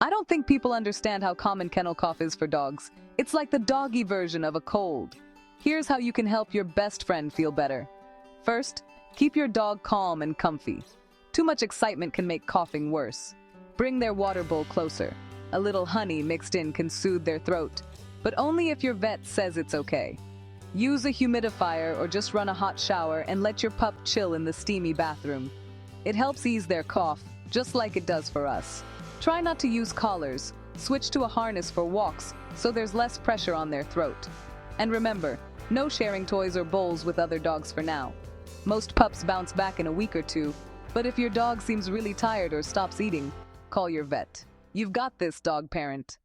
I don't think people understand how common kennel cough is for dogs. It's like the doggy version of a cold. Here's how you can help your best friend feel better. First, keep your dog calm and comfy. Too much excitement can make coughing worse. Bring their water bowl closer. A little honey mixed in can soothe their throat, but only if your vet says it's okay. Use a humidifier or just run a hot shower and let your pup chill in the steamy bathroom. It helps ease their cough, just like it does for us. Try not to use collars. Switch to a harness for walks so there's less pressure on their throat. And remember, no sharing toys or bowls with other dogs for now. Most pups bounce back in a week or two, but if your dog seems really tired or stops eating, call your vet. You've got this, dog parent.